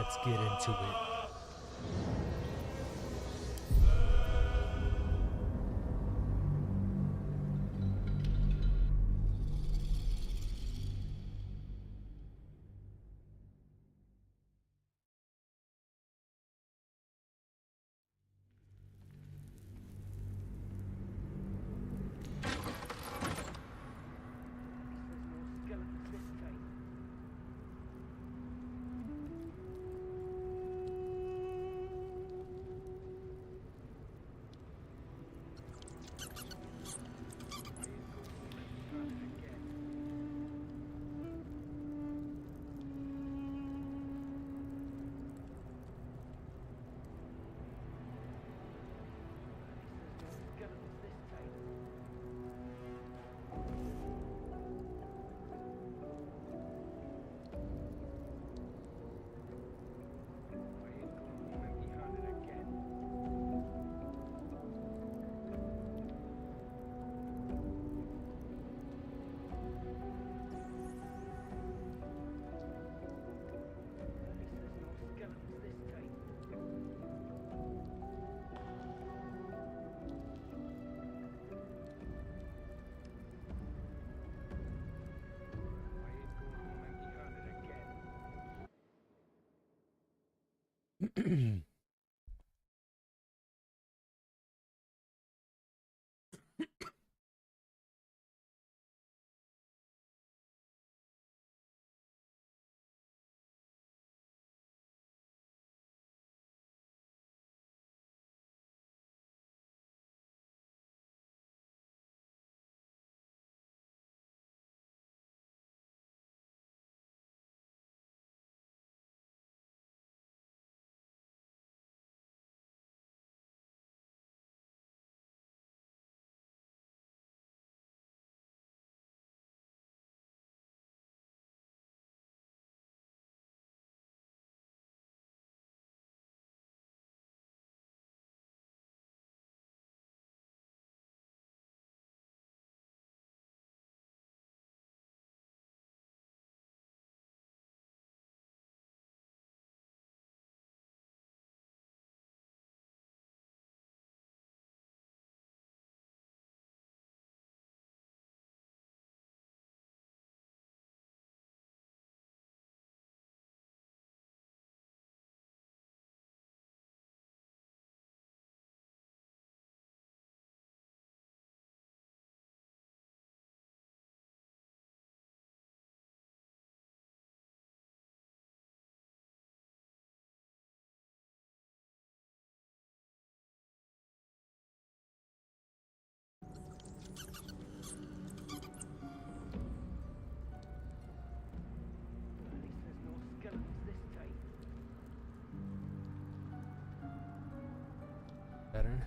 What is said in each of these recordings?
let's get into it. Better.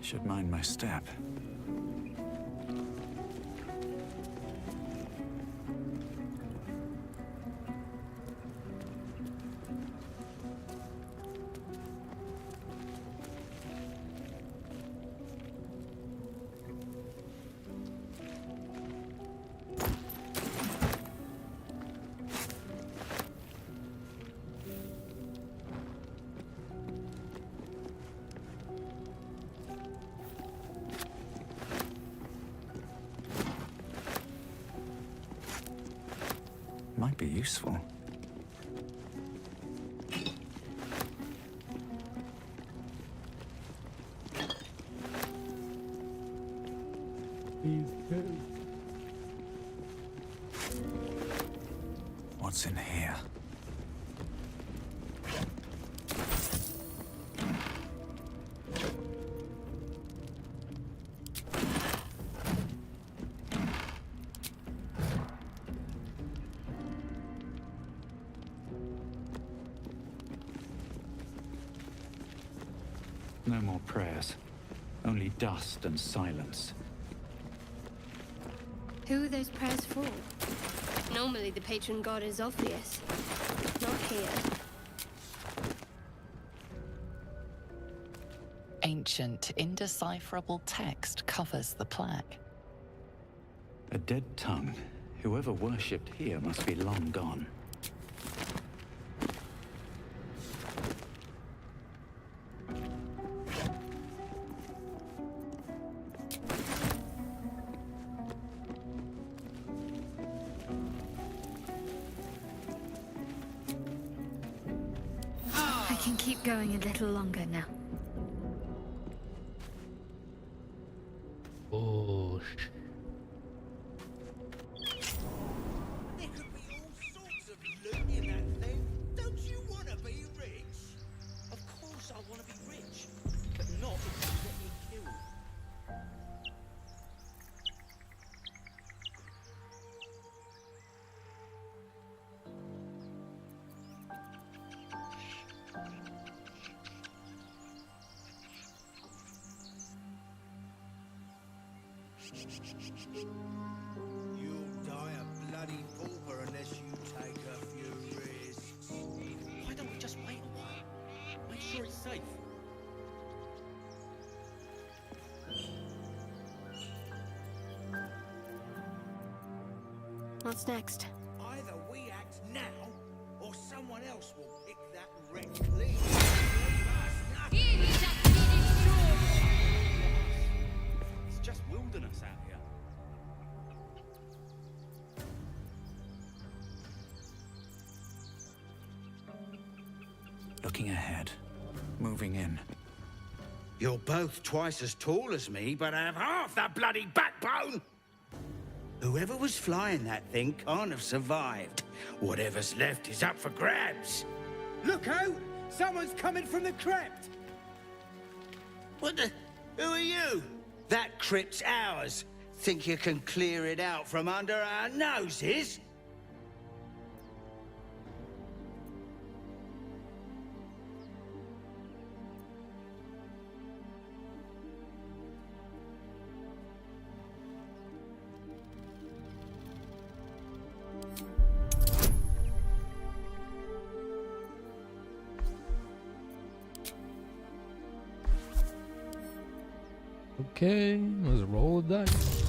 Should mind my step. Might be useful. What's in here? No more prayers. Only dust and silence. Who are those prayers for? Normally the patron god is obvious. Not here. ancient, indecipherable text covers the plaque. A dead tongue. Whoever worshipped here must be long gone. I can keep going a little longer now. Oh, There could be all sorts of loot in that thing. Don't you want to be rich? Of course I want to be rich, but not if you get me killed. You'll die a bloody pauper unless you take a few risks. Why don't we just wait a while? Make sure it's safe. What's next? Either we act now, or someone else will pick that wreck clean. Leave us nothing. It's just wilderness out here. Looking ahead. Moving in. You're both twice as tall as me, but have half the bloody backbone! Whoever was flying that thing can't have survived. Whatever's left is up for grabs. Look out! Someone's coming from the crypt! What the? Who are you? That crypt's ours. Think you can clear it out from under our noses? okay. Let's roll the dice.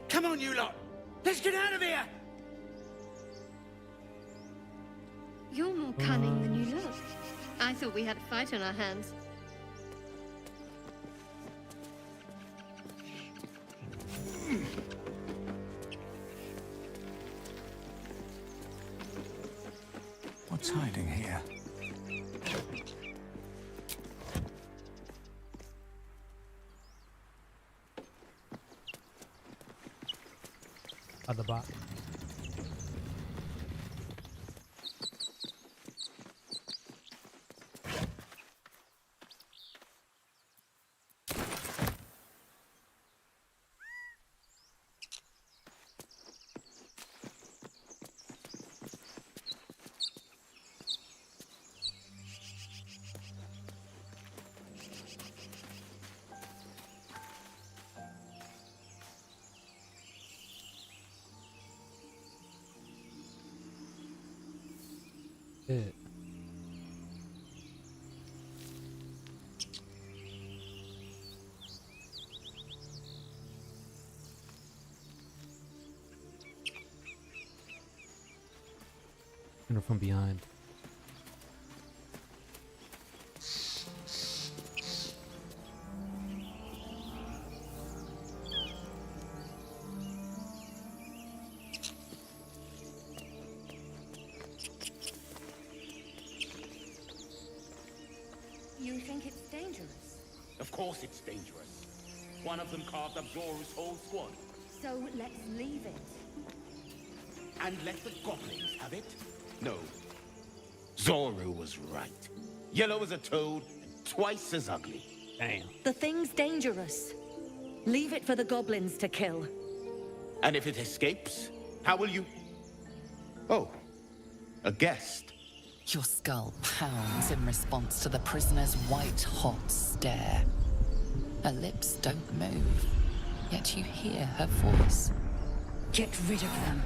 Come on, you lot! Let's get out of here! You're more cunning than you look. I thought we had a fight on our hands. What's hiding here? At the back. It. Enter from behind. You think it's dangerous? Of course it's dangerous. One of them carved up Zoru's whole squad. So let's leave it. And let the goblins have it? No. Zoru was right. Yellow as a toad and twice as ugly. Damn. The thing's dangerous. Leave it for the goblins to kill. And if it escapes, how will you... Oh, a guest. Your skull pounds in response to the prisoner's white-hot stare. Her lips don't move, yet you hear her voice. Get rid of them.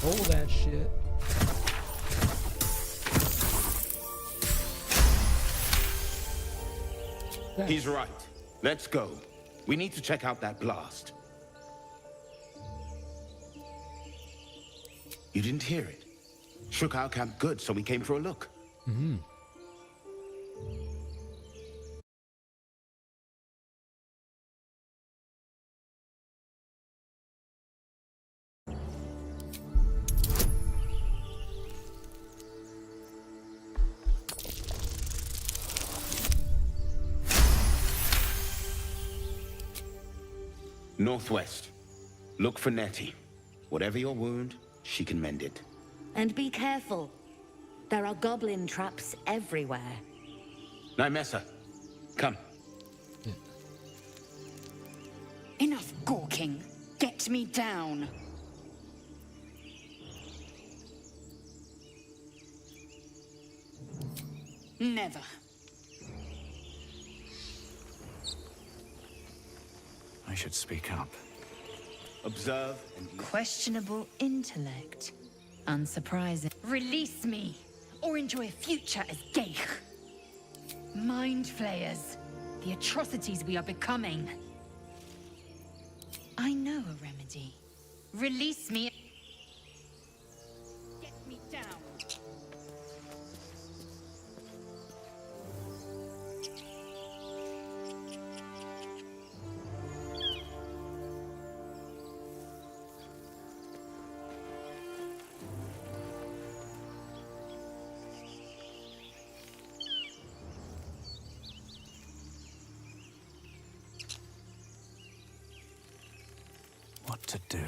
Roll that shit. He's right. Let's go. We need to check out that blast. You didn't hear it? Shook our camp good, so we came for a look. Mm-hmm. Northwest. Look for Nettie. Whatever your wound, she can mend it. And be careful. There are goblin traps everywhere. Nymessa, come. Enough gawking. Get me down. Never. I should speak up. Observe and Questionable intellect. Unsurprising. Release me, or enjoy a future as Geich. Mind flayers. The atrocities we are becoming. I know a remedy. Release me. Get me down. What to do?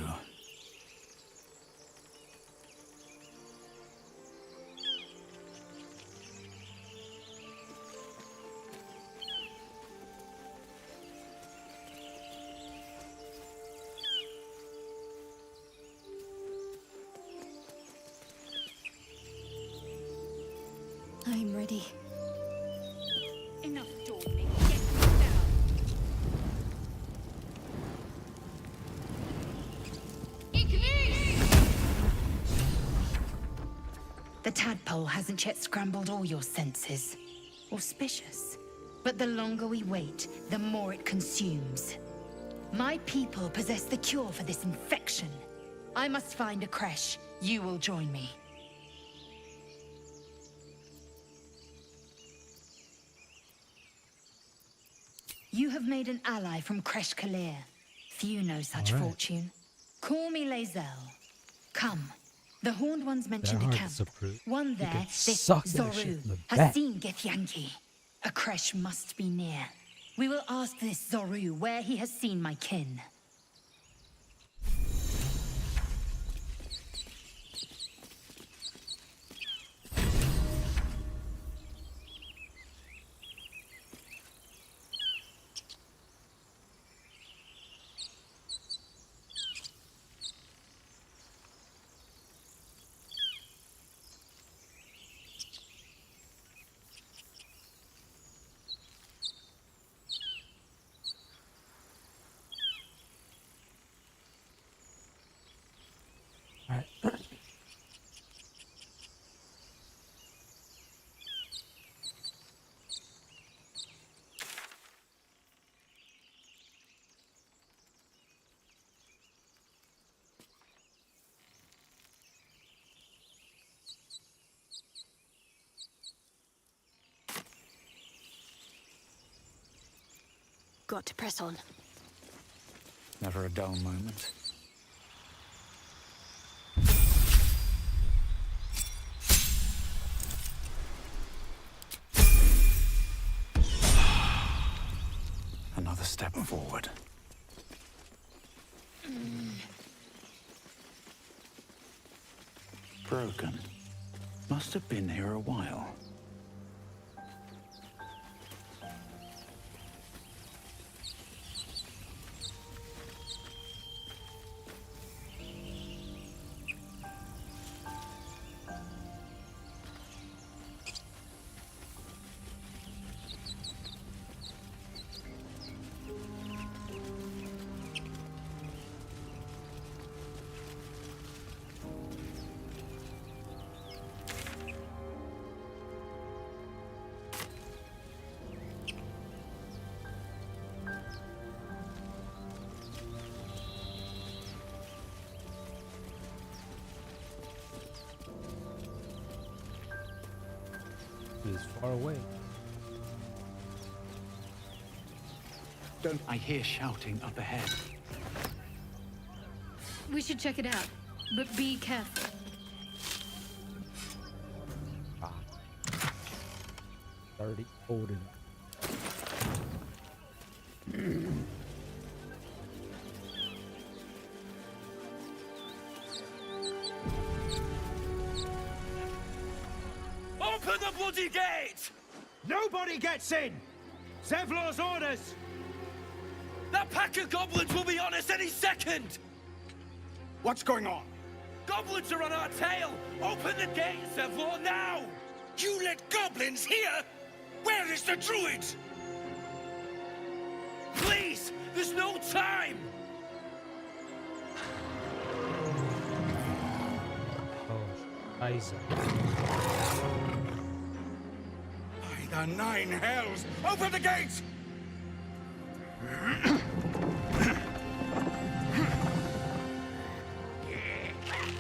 I'm ready. Enough dawdling. Get me down. The tadpole hasn't yet scrambled all your senses. Auspicious. But the longer we wait, the more it consumes. My people possess the cure for this infection. I must find a creche. You will join me. You have made an ally from Creche Kalir. Few know such All right. fortune. Call me Lae'zel. Come. The Horned Ones mentioned a hard camp. to prove. One You there, can this suck that shit Zoru, in the has back. seen Githyanki. A creche must be near. We will ask this Zoru where he has seen my kin. All right. Got to press on. Never a dull moment. Another step forward. Broken. Must have been here a while. is far away. Don't I hear shouting up ahead? We should check it out, but be careful. Ah. 30 holding. Open the bloody gate! Nobody gets in! Zevlor's orders! That pack of goblins will be on us any second! What's going on? Goblins are on our tail! Open the gate, Zevlor, now! You let goblins here? Where is the druid? Please! There's no time! Oh, Isaac. By the 9 hells! Open the gates!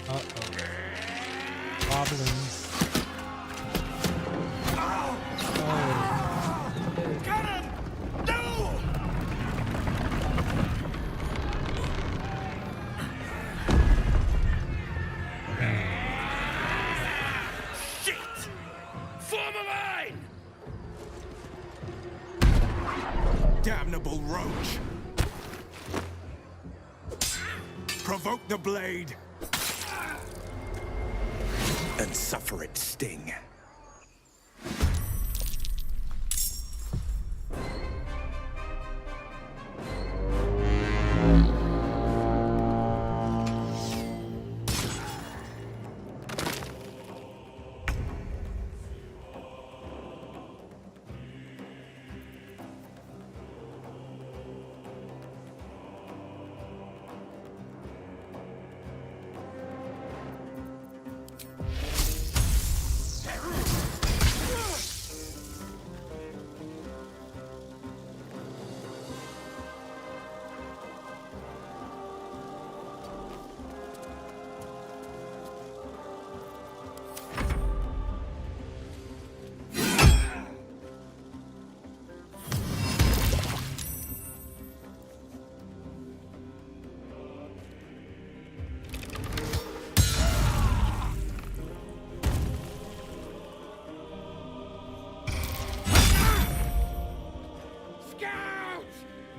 Uh-oh. Goblins. Oh. Get him! No! Shit! Form a line! Damnable roach! Provoke the blade! And suffer its sting.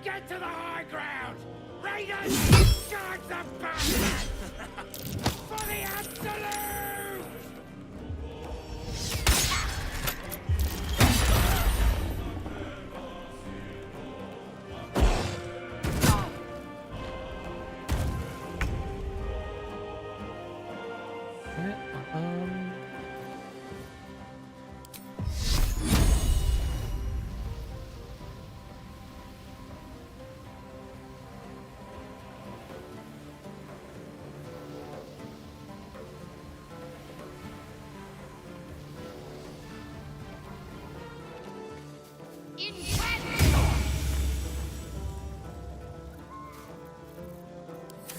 Get to the high ground! Raiders! Charge the bastards! For the absolute!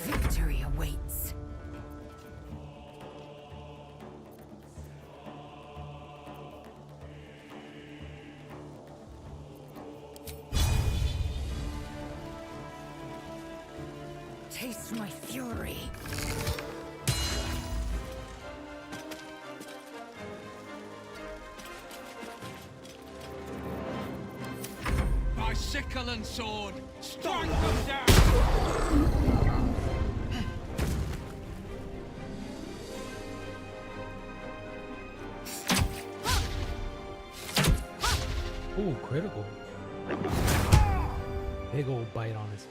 Victory awaits. Taste my fury. My sickle and sword! Strike them down! Ooh, critical. Big old bite on his.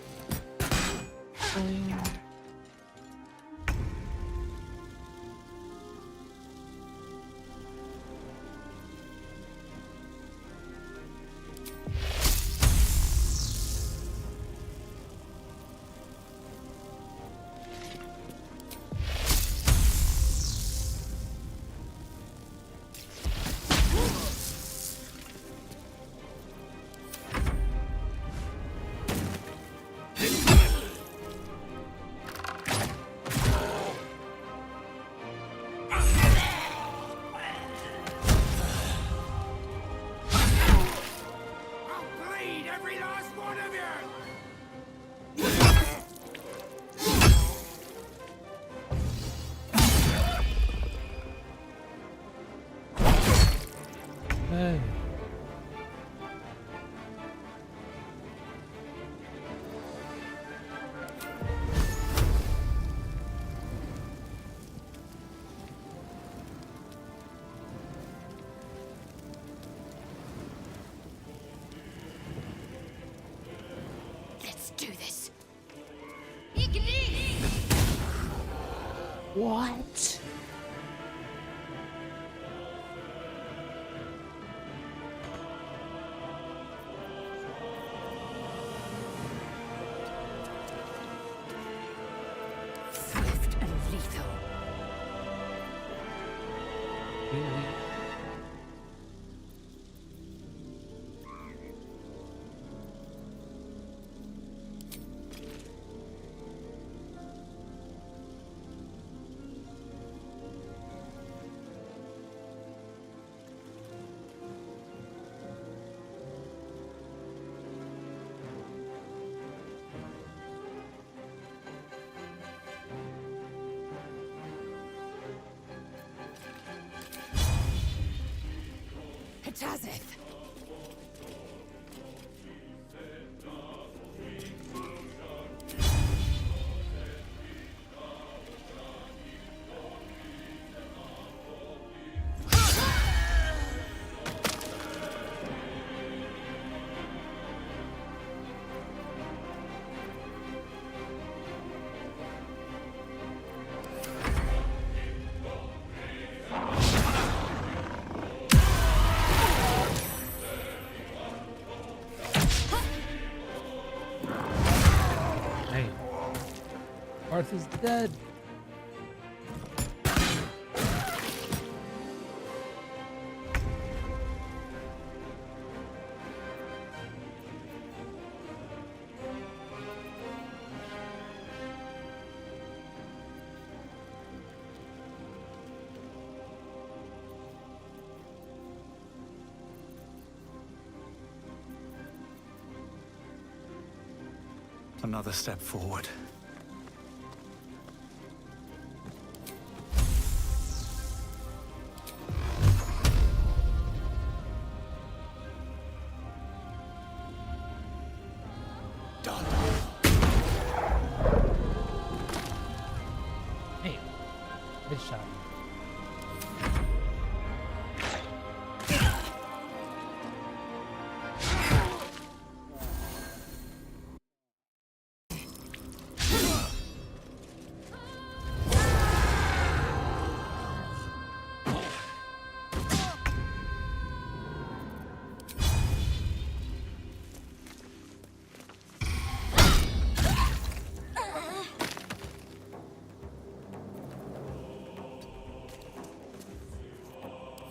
Boing. Hey. Let's do this. What? Swift and lethal. Really? Hatazeth. Hey. Arthur's dead. Another step forward. Hey. Good shot.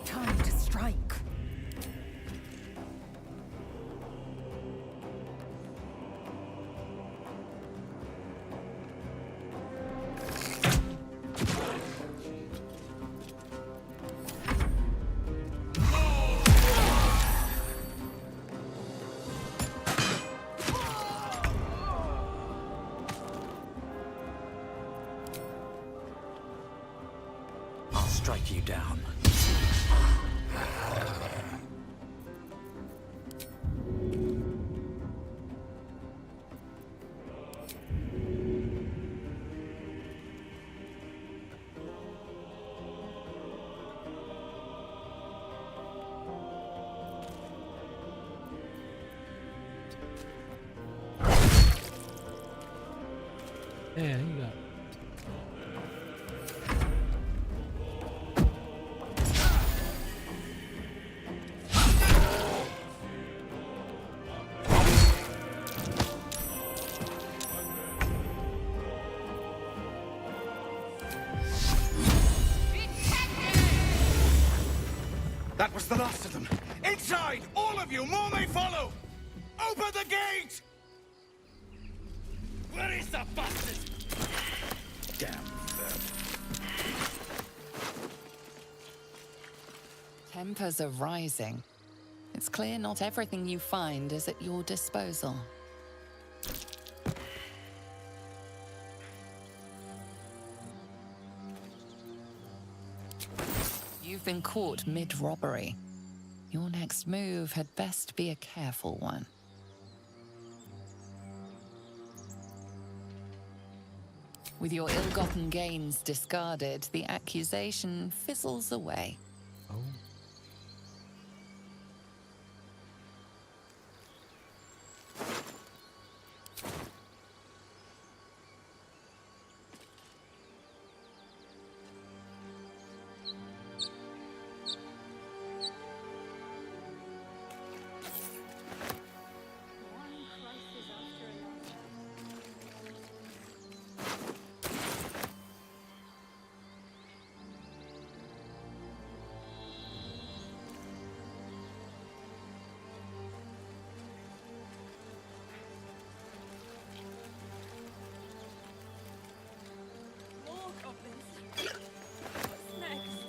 Time to strike. I'll strike you down. Yeah, you got. That was the last of them. Inside! All of you! More may follow! Open the gate! Where is that bastard? Damn bird. Tempers are rising. It's clear not everything you find is at your disposal. You've been caught mid-robbery. Your next next move had best be a careful one. With your ill-gotten gains discarded, the accusation fizzles away. Oh. More goblins. What's next?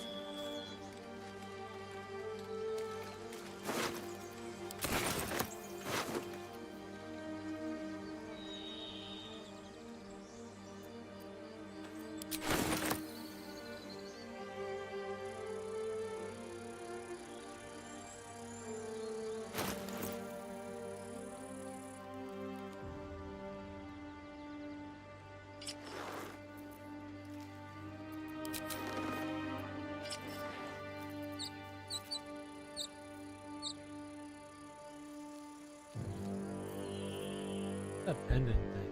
A pendant thing.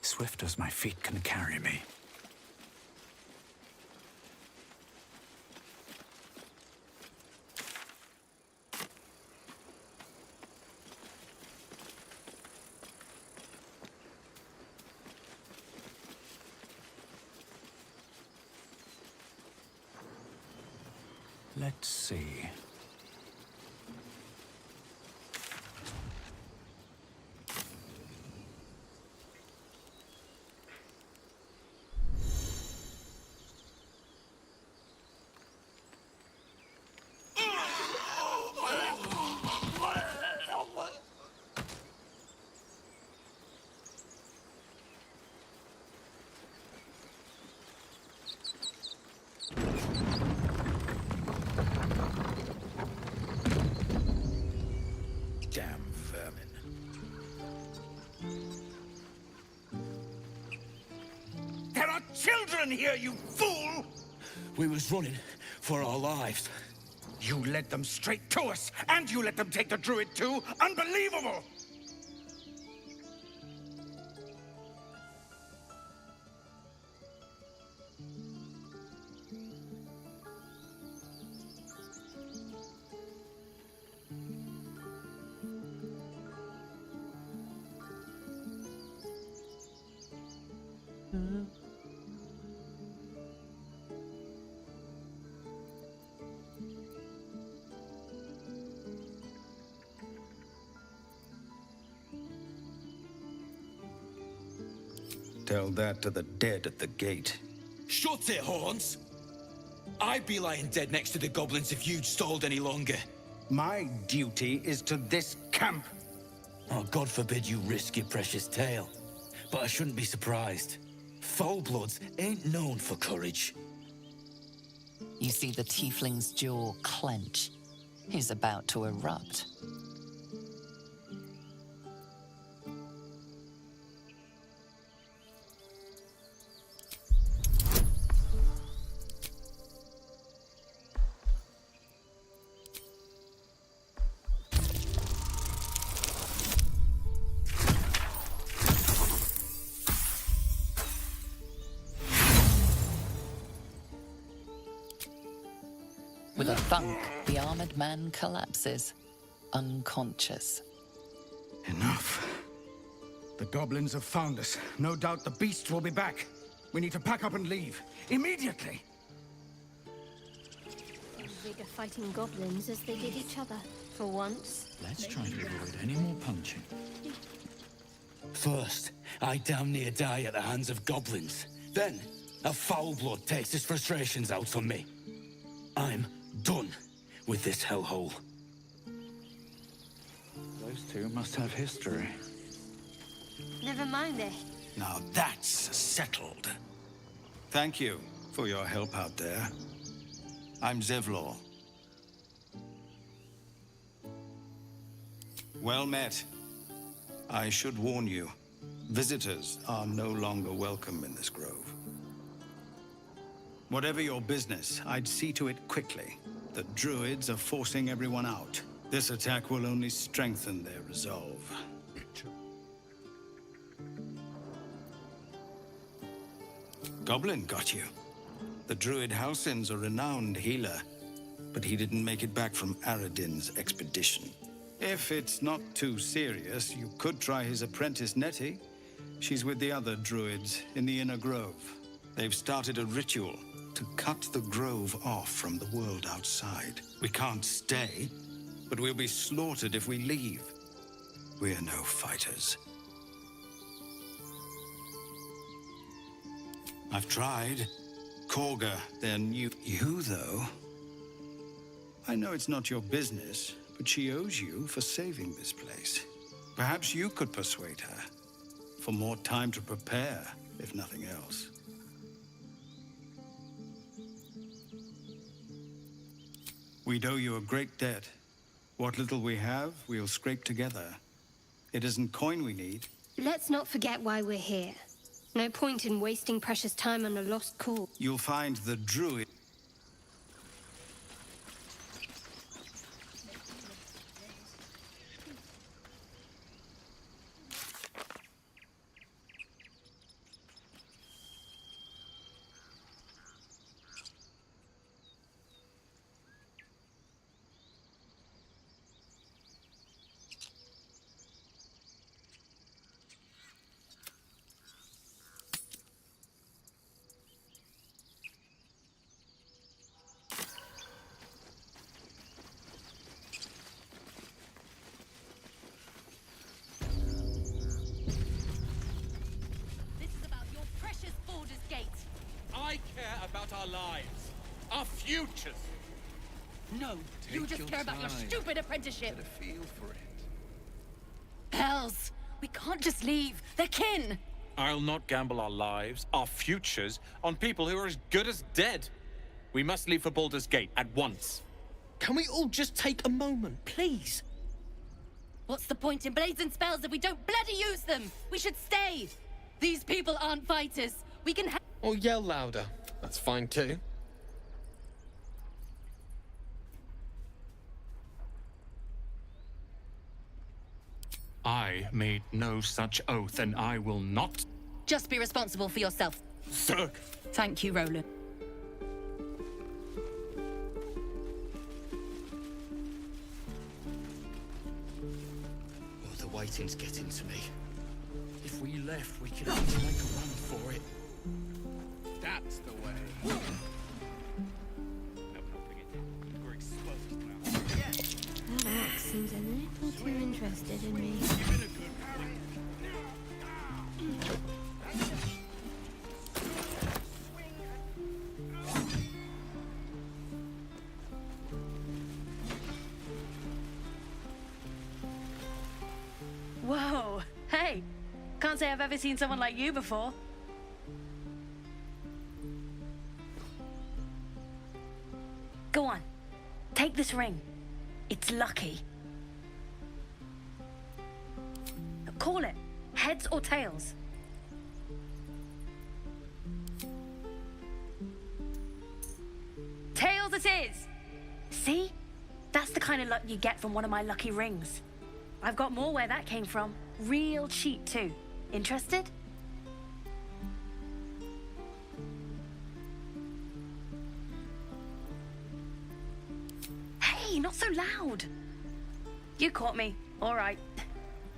Swift as my feet can carry me. Let's see. Damn vermin. There are children here, you fool! We was running for our lives. You led them straight to us, and you let them take the druid too? Unbelievable! Tell that to the dead at the gate. Shut it, Horns! I'd be lying dead next to the goblins if you'd stalled any longer. My duty is to this camp. Oh, God forbid you risk your precious tail. But I shouldn't be surprised. Foulbloods ain't known for courage. You see the tiefling's jaw clench. He's about to erupt. With a thunk, the armored man collapses, unconscious. Enough. The goblins have found us. No doubt the beasts will be back. We need to pack up and leave. Immediately! Ludwig are fighting goblins as they did each other. For once. Let's try to avoid any more punching. First, I damn near die at the hands of goblins. Then, a foul blood takes his frustrations out on me. I'm done with this hellhole. Those two must have history. Never mind it. Now that's settled. Thank you for your help out there. I'm Zevlor. Well met. I should warn you, visitors are no longer welcome in this grove. Whatever your business, I'd see to it quickly. The druids are forcing everyone out. This attack will only strengthen their resolve. Goblin got you. The druid Halsin's a renowned healer, but he didn't make it back from Aradin's expedition. If it's not too serious, you could try his apprentice Nettie. She's with the other druids in the Inner Grove. They've started a ritual to cut the grove off from the world outside. We can't stay, but we'll be slaughtered if we leave. We're no fighters. I've tried. Korga, their new... You, though? I know it's not your business, but she owes you for saving this place. Perhaps you could persuade her. For more time to prepare, if nothing else. We'd owe you a great debt. What little we have, we'll scrape together. It isn't coin we need. Let's not forget why we're here. No point in wasting precious time on a lost cause. You'll find the druid... I care about our lives, our futures. No, you just care about your stupid apprenticeship. Get a feel for it. Hells, we can't just leave. They're kin. I'll not gamble our lives, our futures, on people who are as good as dead. We must leave for Baldur's Gate at once. Can we all just take a moment, please? What's the point in blades and spells if we don't bloody use them? We should stay. These people aren't fighters. We can Or yell louder. That's fine too. I made no such oath, and I will not... Just be responsible for yourself. Zerg! Thank you, Roland. Oh, the waiting's getting to me. If we left, we could have to make a run for it. That's the way. We're exposed now. That orc seems a little too interested in me. Whoa! Hey! Can't say I've ever seen someone like you before. Go on. Take this ring. It's lucky. Call it. Heads or tails. Tails it is! See? That's the kind of luck you get from one of my lucky rings. I've got more where that came from. Real cheap, too. Interested? Hey, not so loud. You caught me. All right.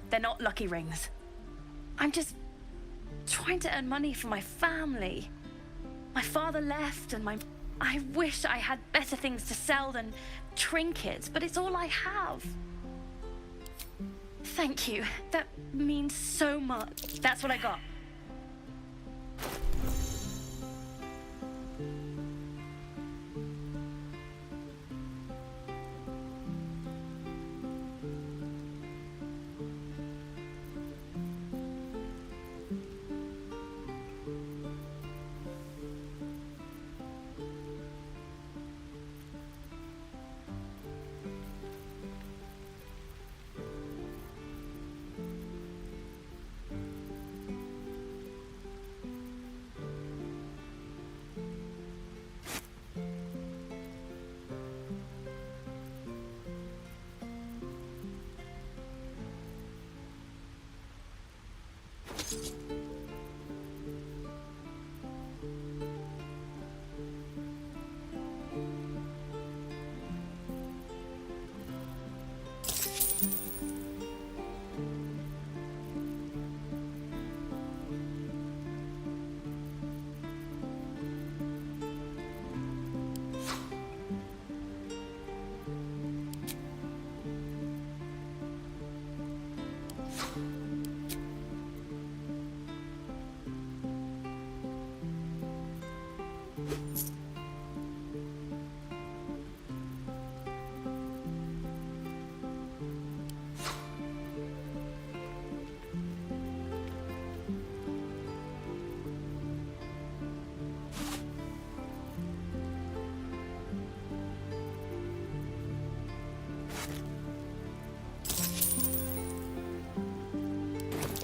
They're not lucky rings. I'm just trying to earn money for my family. My father left and my... I wish I had better things to sell than trinkets, but it's all I have. Thank you. That means so much. That's what I got.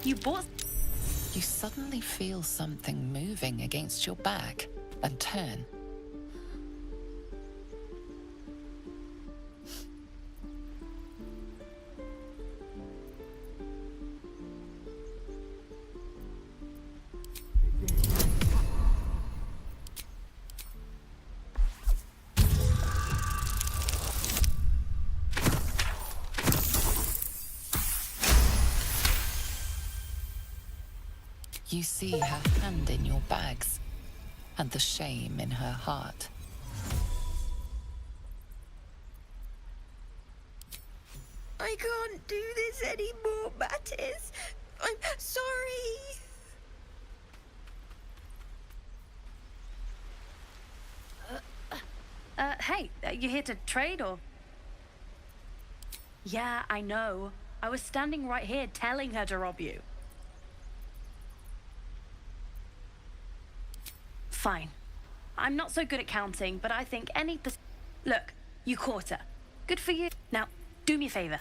You bought... You suddenly feel something moving against your back and turn. You see her hand in your bags and the shame in her heart. I can't do this anymore, Mattis. I'm sorry. Hey, you here to trade or? Yeah, I know. I was standing right here telling her to rob you. Fine. I'm not so good at counting, but I think any Look, you caught her. Good for you. Now, do me a favor.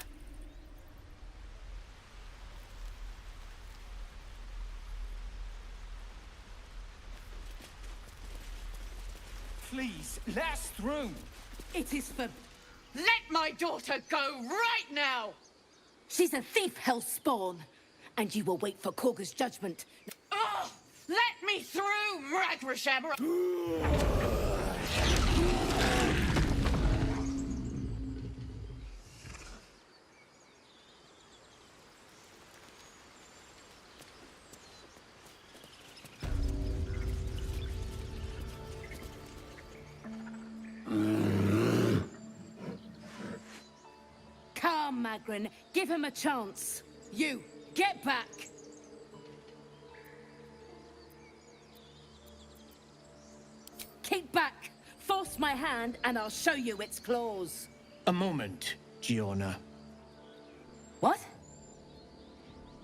Please, let us through. It is for... Let my daughter go right now! She's a thief, Hellspawn. And you will wait for Korga's judgment. Oh! Let me through, Mragrashammer! Come, Magrin. Give him a chance. You, get back! Keep back! Force my hand and I'll show you its claws. A moment, Giona. What?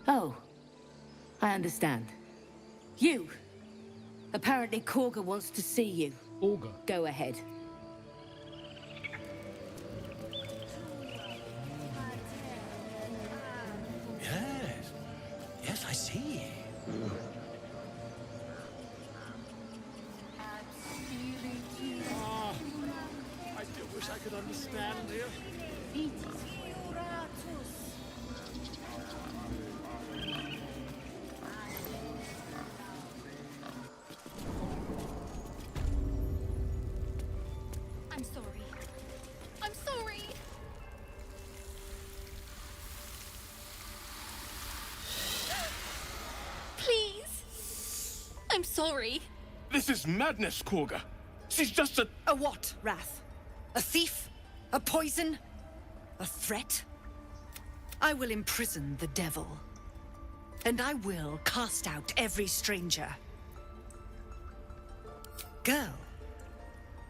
Oh. I understand. You. Apparently Korga wants to see you. Korga. Go ahead. Yes. Yes, I see. I do wish I could understand you. I'm sorry. I'm sorry! Please! I'm sorry. This is madness, Korga. This is just a... A what, Wrath? A thief? A poison? A threat? I will imprison the devil. And I will cast out every stranger. Girl.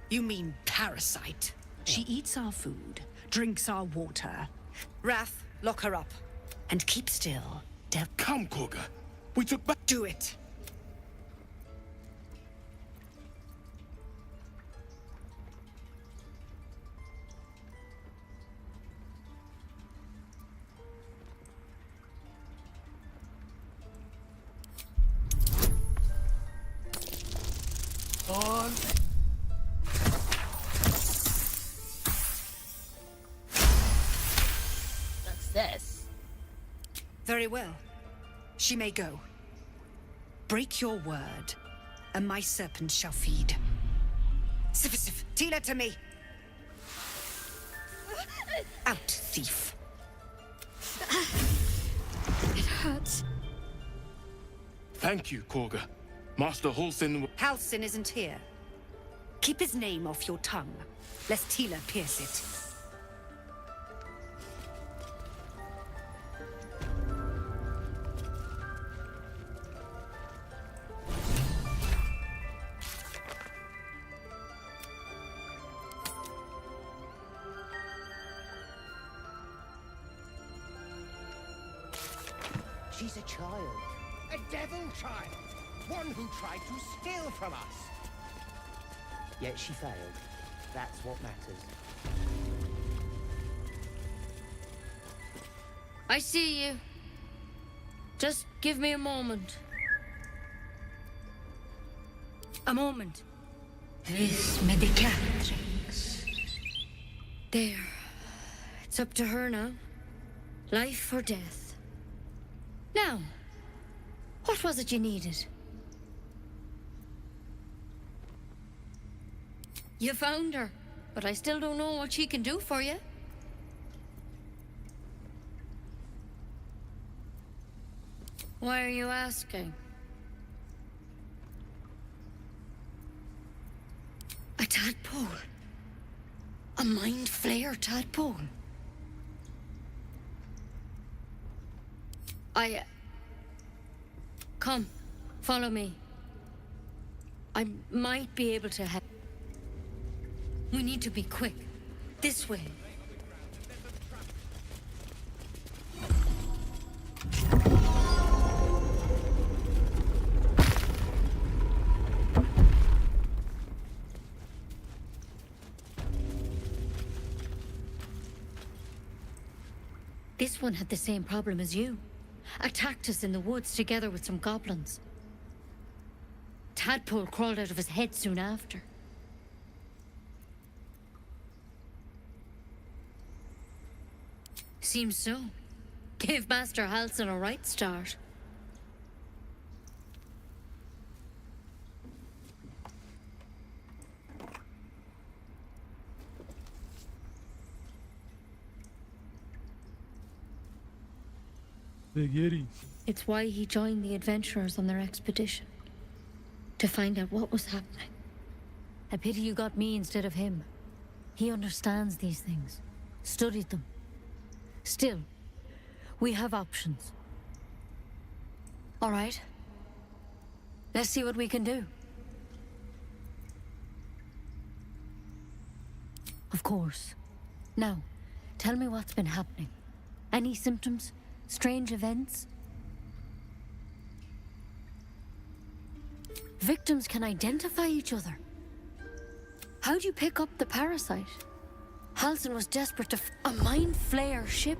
You mean parasite. She eats our food, drinks our water. Wrath, lock her up. And keep still. Come, Kagha. We took back... Do it. On. Success. Very well. She may go. Break your word, and my serpent shall feed. Sif, Tila to me. Out, thief. It hurts. Thank you, Kagha. Master Halsin... Halsin isn't here. Keep his name off your tongue, lest Tila pierce it. She's a child. A devil child. One who tried to steal from us. Yet she failed. That's what matters. I see you. Just give me a moment. A moment. This medicatrix. There. It's up to her now. Life or death. Now, what was it you needed? You found her, but I still don't know what she can do for you. Why are you asking? A tadpole. A mind flayer tadpole. Come, follow me. I might be able to help. We need to be quick. This way. This one had the same problem as you. Attacked us in the woods together with some goblins. Tadpole crawled out of his head soon after. Seems so. Gave Master Halsin a right start. Big Yeti. It's why he joined the adventurers on their expedition. To find out what was happening. A pity you got me instead of him. He understands these things. Studied them. Still, we have options. All right. Let's see what we can do. Of course. Now, tell me what's been happening. Any symptoms? Strange events? Victims can identify each other. How'd you pick up the parasite? Halsin was desperate to a mind flayer ship.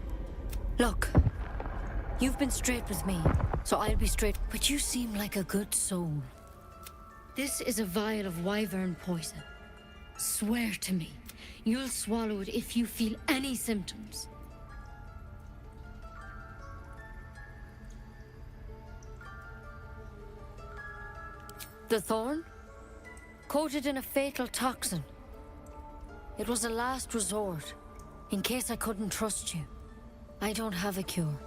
Look, you've been straight with me, so I'll be straight. But you seem like a good soul. This is a vial of wyvern poison. Swear to me, you'll swallow it if you feel any symptoms. The thorn? Coated in a fatal toxin. It was a last resort, in case I couldn't trust you. I don't have a cure.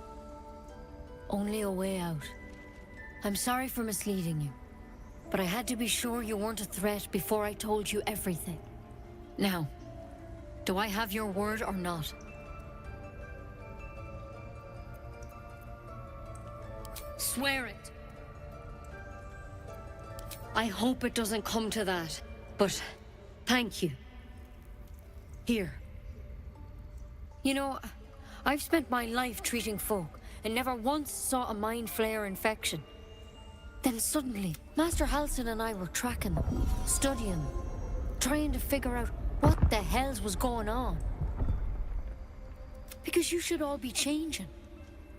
Only a way out. I'm sorry for misleading you. but I had to be sure you weren't a threat before I told you everything. Now, do I have your word or not? Swear it. I hope it doesn't come to that, but thank you. Here. You know, I've spent my life treating folk and never once saw a mind flayer infection. Then suddenly, Master Halsin and I were tracking them, studying them, trying to figure out what the hells was going on. Because you should all be changing.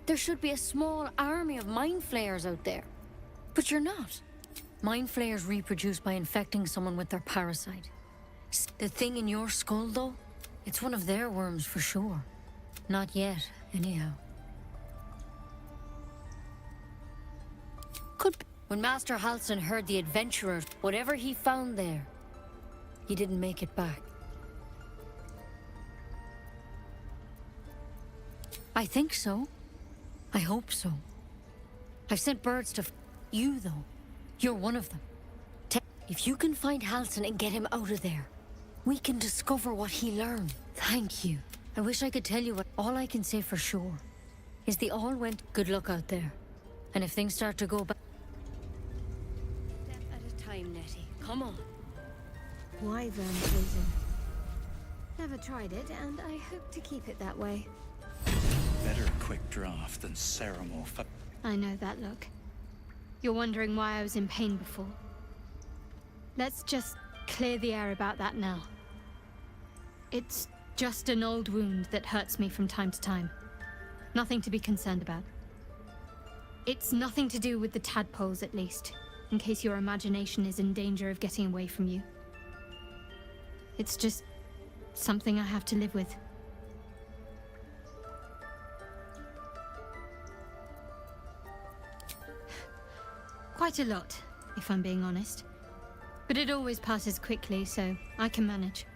There should be a small army of mind flayers out there. But you're not. Mind flayers reproduce by infecting someone with their parasite. The thing in your skull, though, it's one of their worms for sure. Not yet, anyhow. Could be. When Master Halsin heard the adventurers, whatever he found there, he didn't make it back. I think so. I hope so. I've sent birds to you, though. You're one of them. If you can find Halsin and get him out of there, we can discover what he learned. Thank you. I wish I could tell you what. All I can say for sure is the all went. Good luck out there. And if things start to go back. Step at a time, Nettie. Come on. Wyvern poison. Never tried it, and I hope to keep it that way. Better a quick draft than Ceramorph. I know that look. You're wondering why I was in pain before. Let's just clear the air about that now. It's just an old wound that hurts me from time to time. Nothing to be concerned about. It's nothing to do with the tadpoles, at least, in case your imagination is in danger of getting away from you. It's just something I have to live with. Quite a lot, if I'm being honest. But it always passes quickly, so I can manage.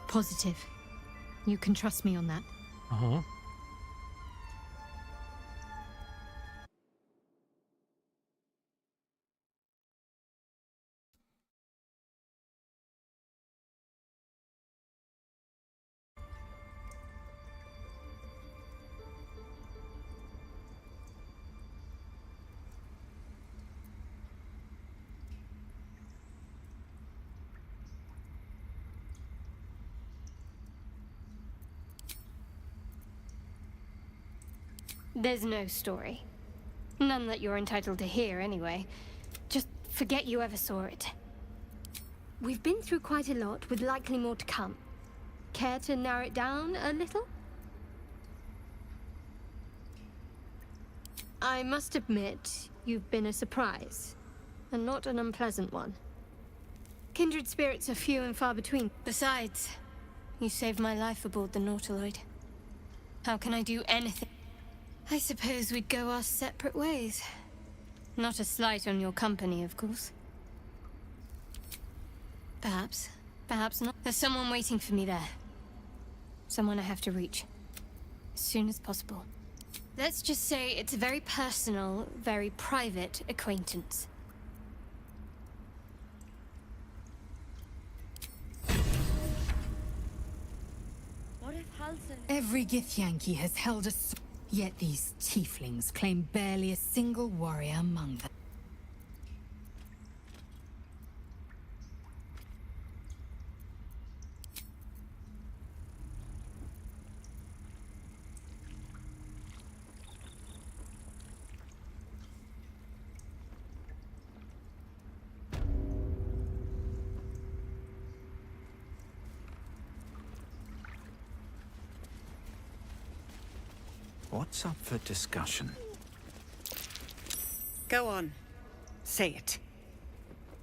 Positive. You can trust me on that. Uh-huh. There's no story. None that you're entitled to hear, anyway. Just forget you ever saw it. We've been through quite a lot, with likely more to come. Care to narrow it down a little? I must admit, you've been a surprise, and not an unpleasant one. Kindred spirits are few and far between. Besides, you saved my life aboard the Nautiloid. How can I do anything? I suppose we'd go our separate ways. Not a slight on your company, of course. Perhaps. Perhaps not. There's someone waiting for me there. Someone I have to reach. As soon as possible. Let's just say it's a very personal, very private acquaintance. What if Halsin... Every Githyanki has held a sword, yet these tieflings claim barely a single warrior among them. What's up for discussion? Go on. Say it.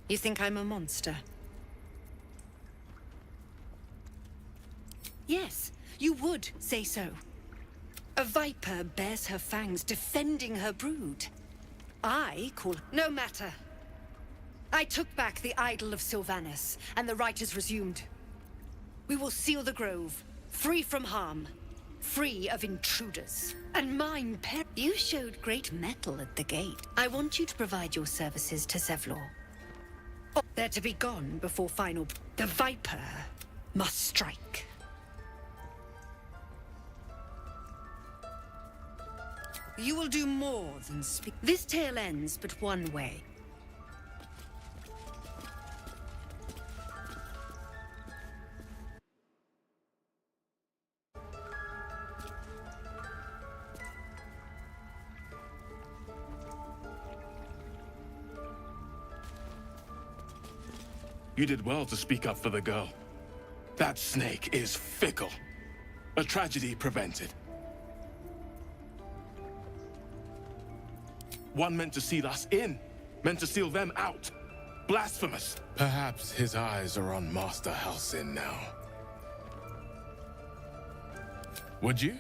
You think I'm a monster? Yes, you would say so. A viper bears her fangs defending her brood. I call... No matter. I took back the idol of Sylvanas, and the right is resumed. We will seal the grove, free from harm, free of intruders. And mine you showed great mettle at the gate. I want you to provide your services to Zevlor. They're to be gone before final... The Viper must strike. You will do more than speak. This tale ends but one way. You did well to speak up for the girl. That snake is fickle. A tragedy prevented. One meant to seal us in, meant to seal them out. Blasphemous. Perhaps his eyes are on Master Halsin now. Would you?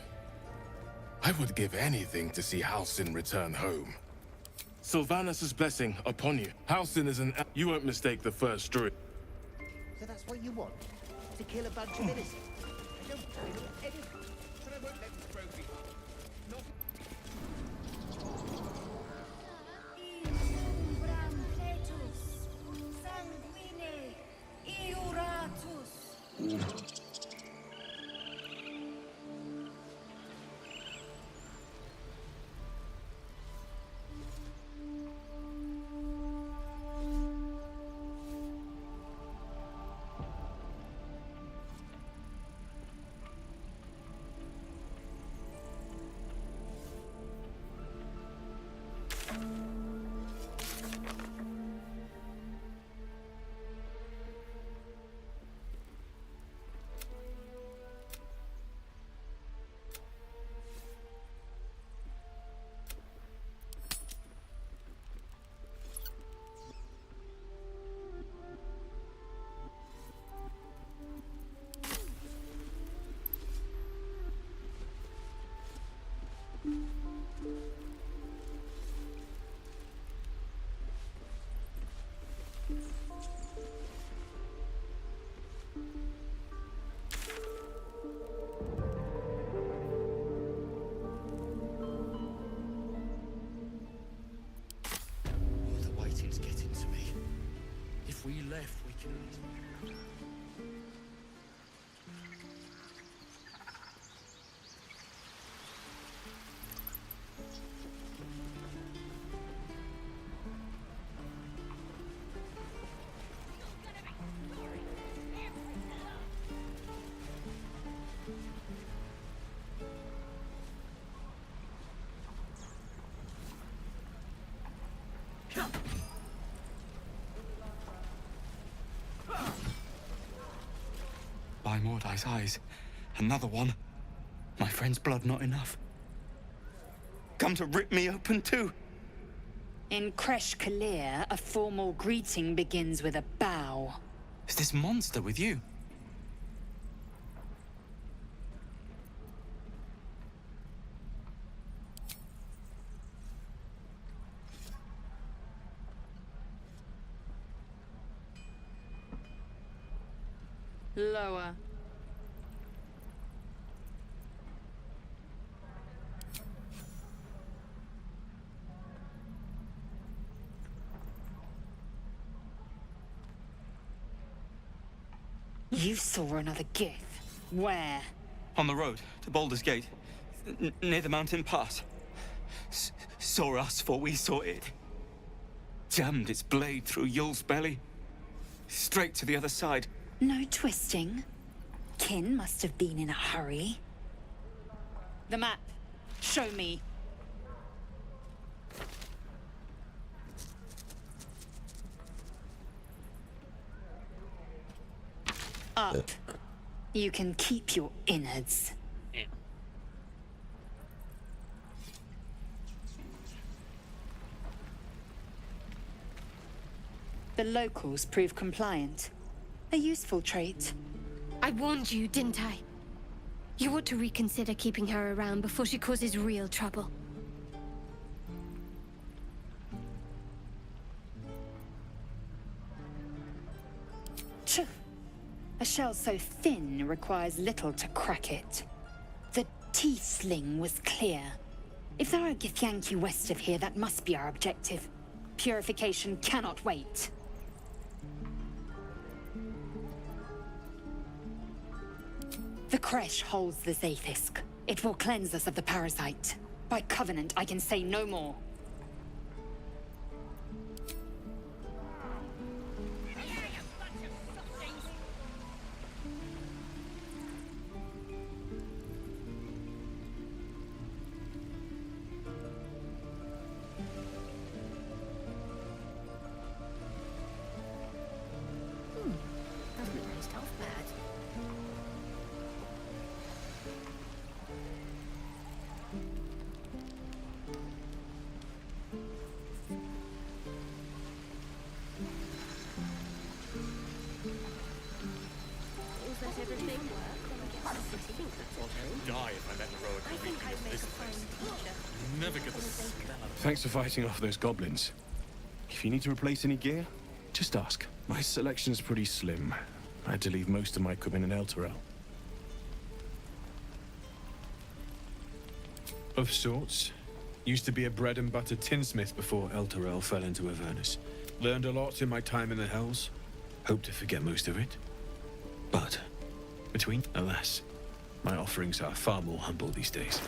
I would give anything to see Halsin return home. Sylvanas' blessing upon you. Halsin is an... You won't mistake the first druid. So that's what you want? To kill a bunch of innocents? I don't blame you any... But I won't let this road be hard. Not... If we left, we can... By Mordai's eyes, another one. My friend's blood not enough. Come to rip me open too. In Kresh Kalir, a formal greeting begins with a bow. Is this monster with you? Lower. You saw another Gith. Where? On the road to Baldur's Gate, near the mountain pass. Saw us, for we saw it. Jammed its blade through Yul's belly. Straight to the other side. No twisting. Kin must have been in a hurry. The map. Show me. Up. You can keep your innards. The locals prove compliant. A useful trait. I warned you, didn't I? You ought to reconsider keeping her around before she causes real trouble. A shell so thin requires little to crack it. The Tiefling was clear. If there are Githyanki west of here, that must be our objective. Purification cannot wait. The Kresh holds the Zaithisk. It will cleanse us of the parasite. By covenant, I can say no more. Die if I let Heroic read this place. Never get the smell of Thanks for fighting off those goblins. If you need to replace any gear, just ask. My selection's pretty slim. I had to leave most of my equipment in Elturel. Of sorts. Used to be a bread and butter tinsmith before Elturel fell into Avernus. Learned a lot in my time in the Hells. Hope to forget most of it. But, alas, my offerings are far more humble these days.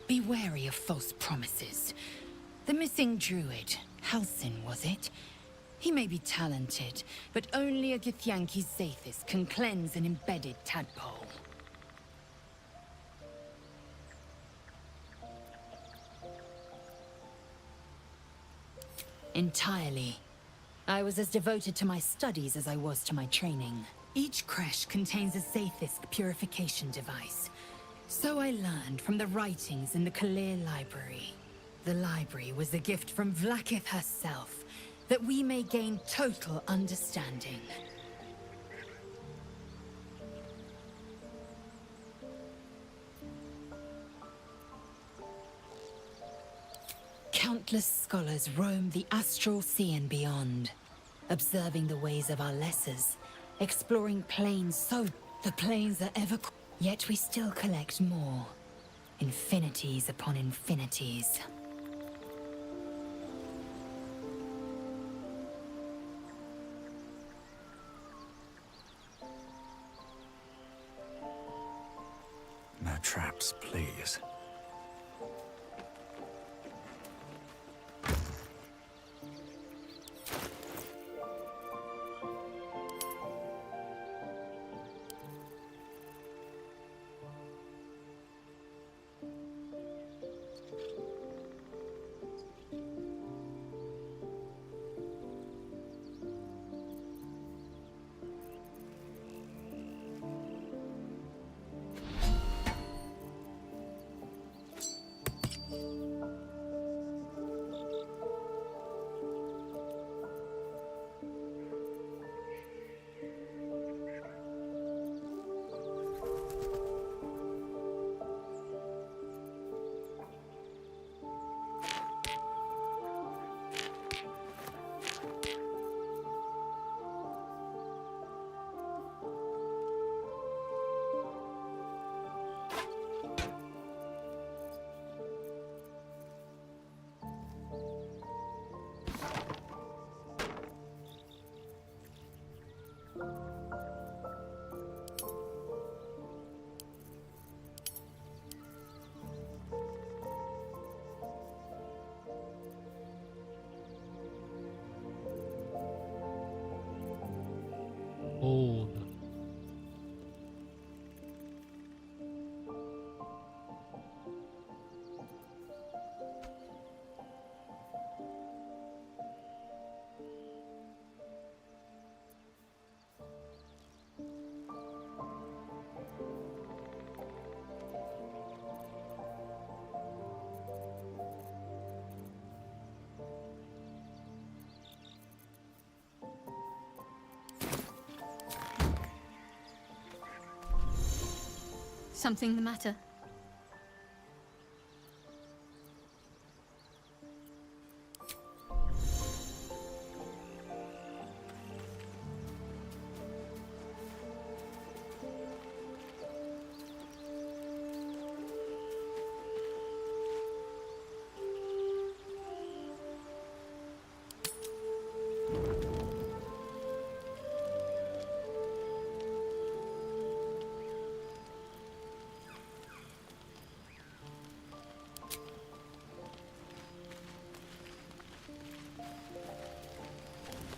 Be wary of false promises. The missing druid, Halsin, was it? He may be talented, but only a Githyanki Zathis can cleanse an embedded tadpole. Entirely. I was as devoted to my studies as I was to my training. Each creche contains a Zathisk purification device. So I learned from the writings in the Kalir Library. The library was a gift from Vlaakith herself, that we may gain total understanding. Countless scholars roam the astral sea and beyond, observing the ways of our lessers, exploring planes so the planes are ever... Yet we still collect more. Infinities upon infinities. No traps, please. Old. Something the matter?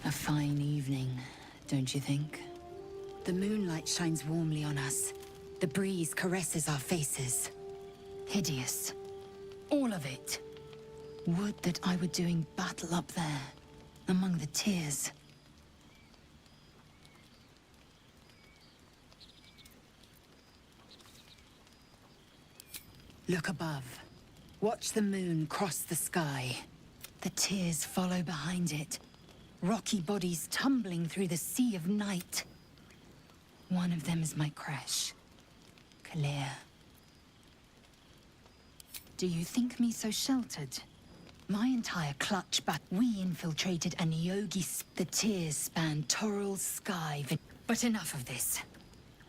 A fine evening, don't you think? The moonlight shines warmly on us. The breeze caresses our faces. Hideous. All of it. Would that I were doing battle up there, among the tears. Look above. Watch the moon cross the sky. The tears follow behind it. Rocky bodies tumbling through the sea of night. One of them is my creche. Kalir. Do you think me so sheltered? My entire clutch, but we infiltrated a Yogi. The tears span Toral's sky. But enough of this.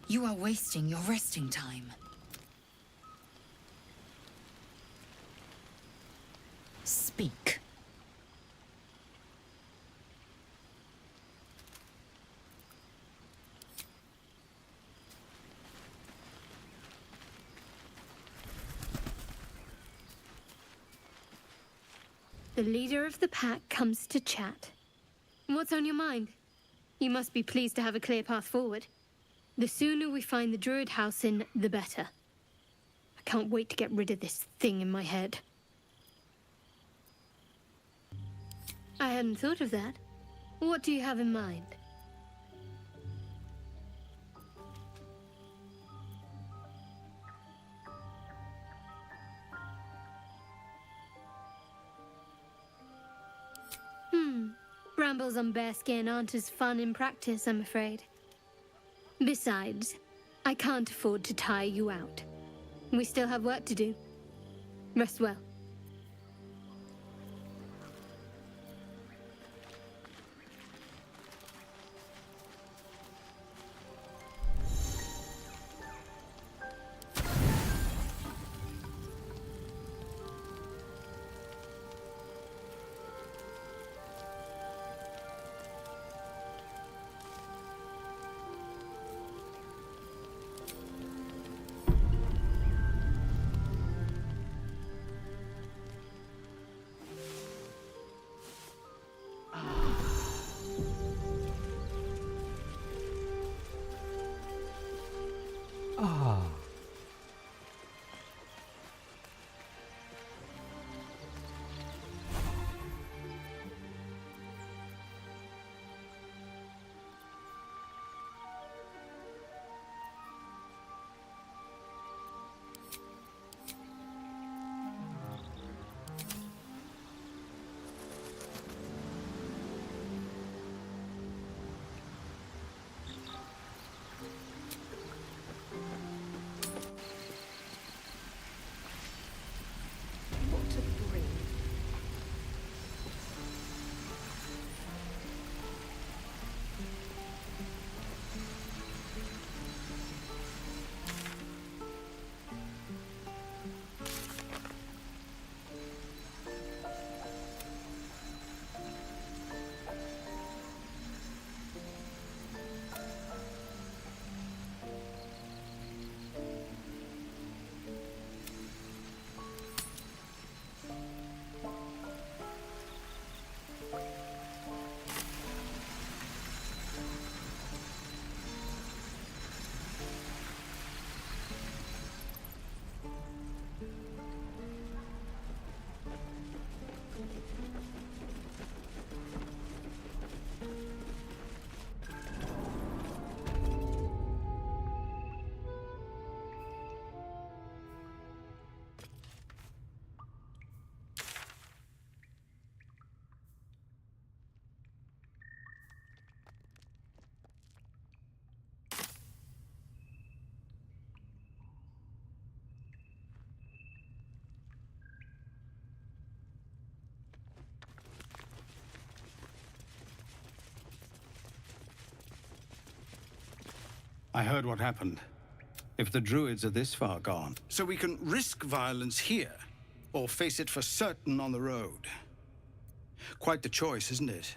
You are wasting your resting time. Speak. The leader of the pack comes to chat. What's on your mind? You must be pleased to have a clear path forward. The sooner we find the Druid house in, the better. I can't wait to get rid of this thing in my head. I hadn't thought of that. What do you have in mind? Brambles on bearskin aren't as fun in practice, I'm afraid. Besides, I can't afford to tire you out. We still have work to do. Rest well. I heard what happened. If the Druids are this far gone. So we can risk violence here, or face it for certain on the road. Quite the choice, isn't it?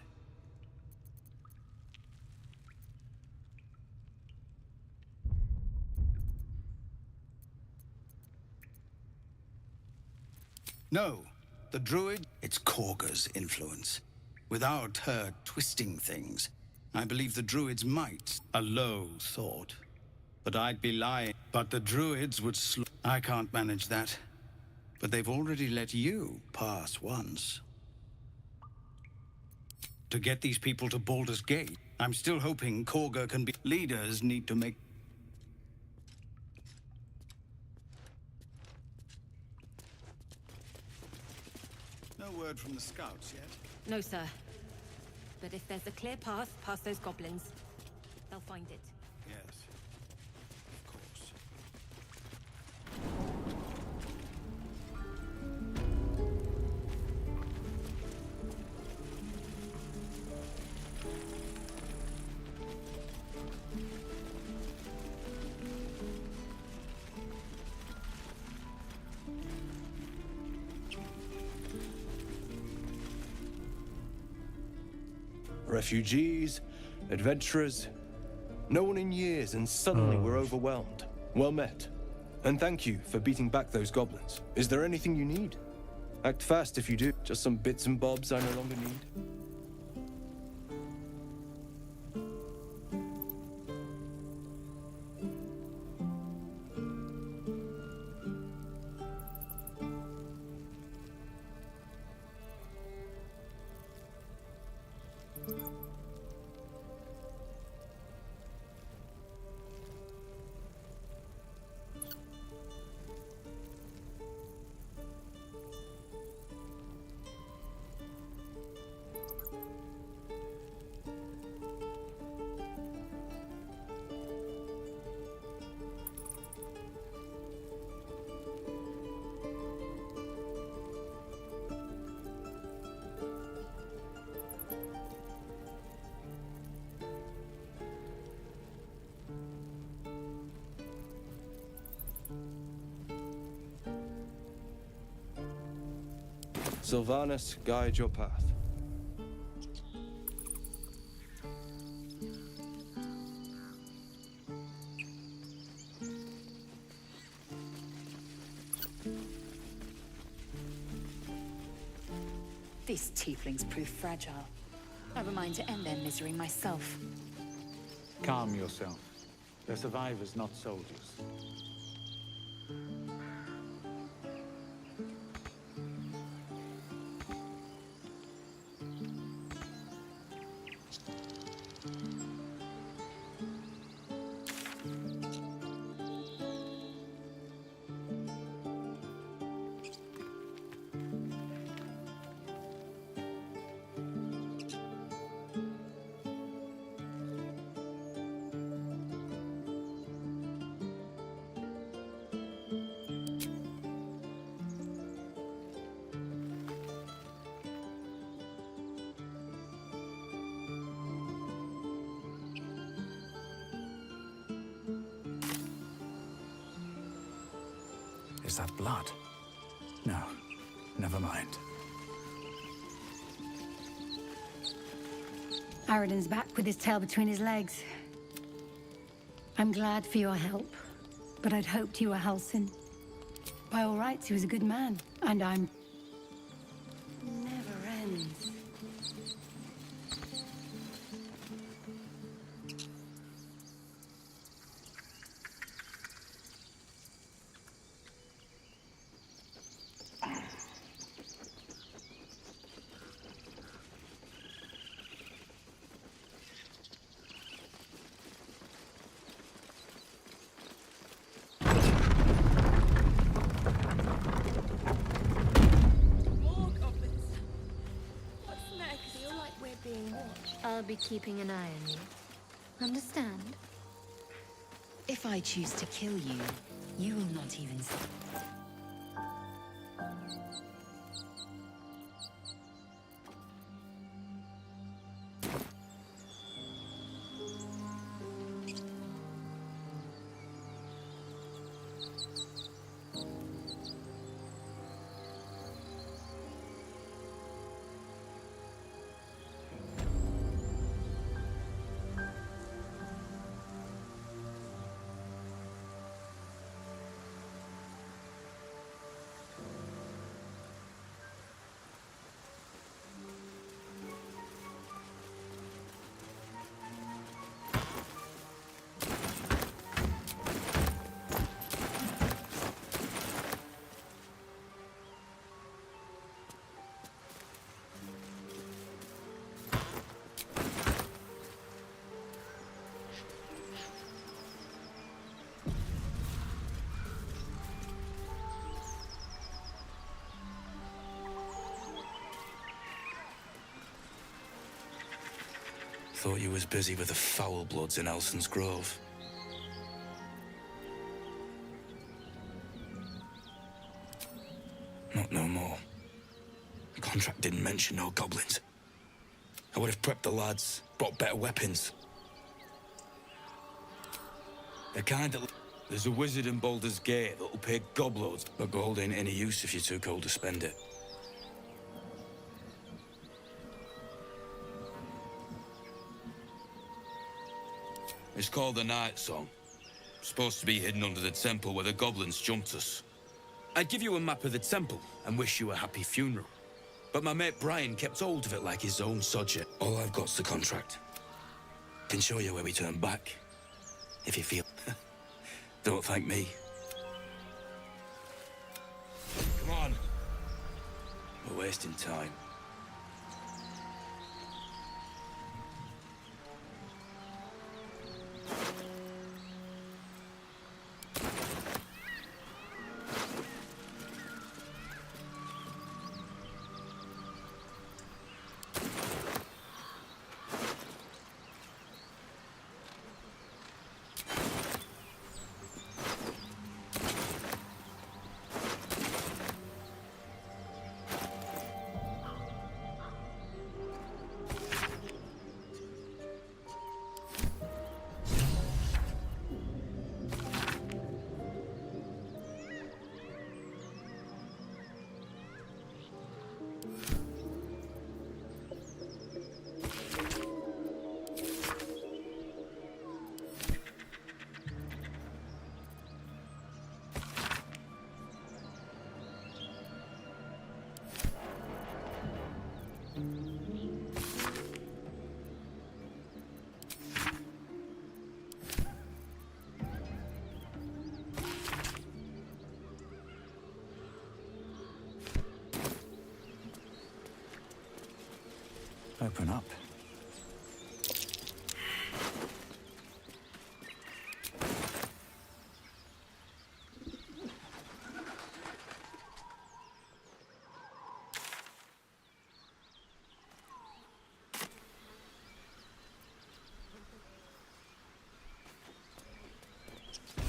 No, the Druid, it's Korga's influence. Without her twisting things, I believe the Druids might. A low thought. But I'd be lying. But the Druids would I can't manage that. But they've already let you pass once. To get these people to Baldur's Gate, I'm still hoping Korga can be... Leaders need to make... No word from the scouts yet? No, sir. But if there's a clear path past those goblins, they'll find it. Yes, of course. Refugees, adventurers, no one in years, and suddenly we're overwhelmed. Well met. And thank you for beating back those goblins. Is there anything you need? Act fast if you do. Just some bits and bobs I no longer need. Sylvanas, guide your path. These tieflings prove fragile. I have a mind to end their misery myself. Calm yourself. They're survivors, not soldiers. Is that blood? No, never mind. Aradin's back with his tail between his legs. I'm glad for your help, but I'd hoped you were Halsin. By all rights, he was a good man, and I'm... Never ends. I'll be keeping an eye on you. Understand? If I choose to kill you, you will not even see. Thought you was busy with the foul bloods in Elson's Grove. Not no more. The contract didn't mention no goblins. I would have prepped the lads, brought better weapons. The kind that... There's a wizard in Baldur's Gate that'll pay gobloads, but gold ain't any use if you're too cold to spend it. It's called the Night Song. Supposed to be hidden under the temple where the goblins jumped us. I'd give you a map of the temple and wish you a happy funeral. But my mate Brian kept hold of it like his own subject. All I've got's the contract. Can show you where we turn back, if you feel. Don't thank me. Come on. We're wasting time. Open up.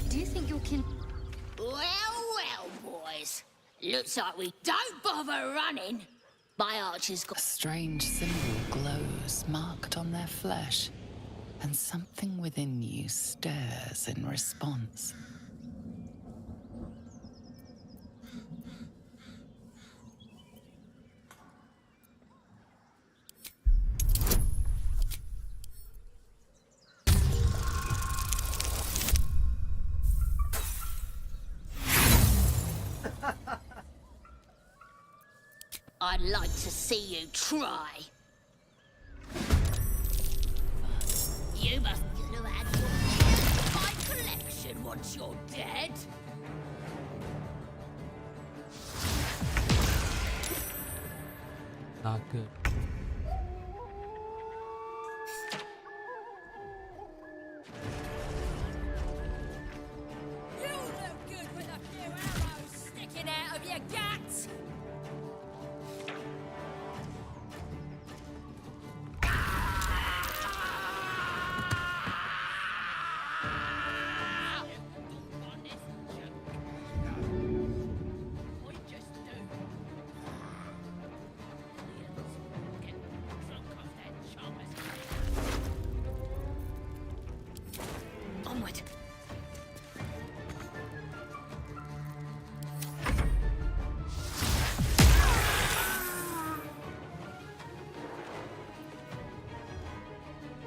Do you think your kin... Well, well, boys. Looks like we don't bother running. My archer's got... A strange symbol glows, marked on their flesh, and something within you stirs in response. I'd like to see you try. You must have had my collection once you're dead. Not good. You look good with a few arrows sticking out of your guts. Onward.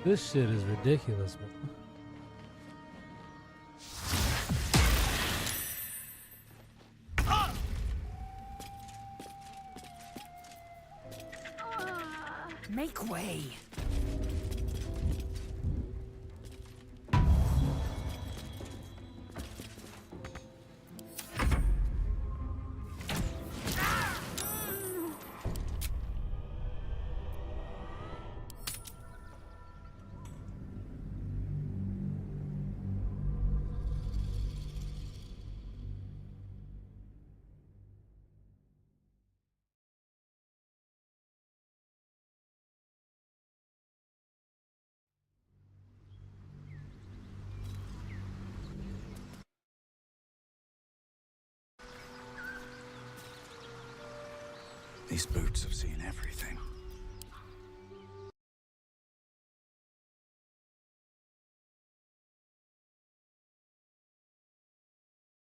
This shit is ridiculous, man. Make way. These boots have seen everything.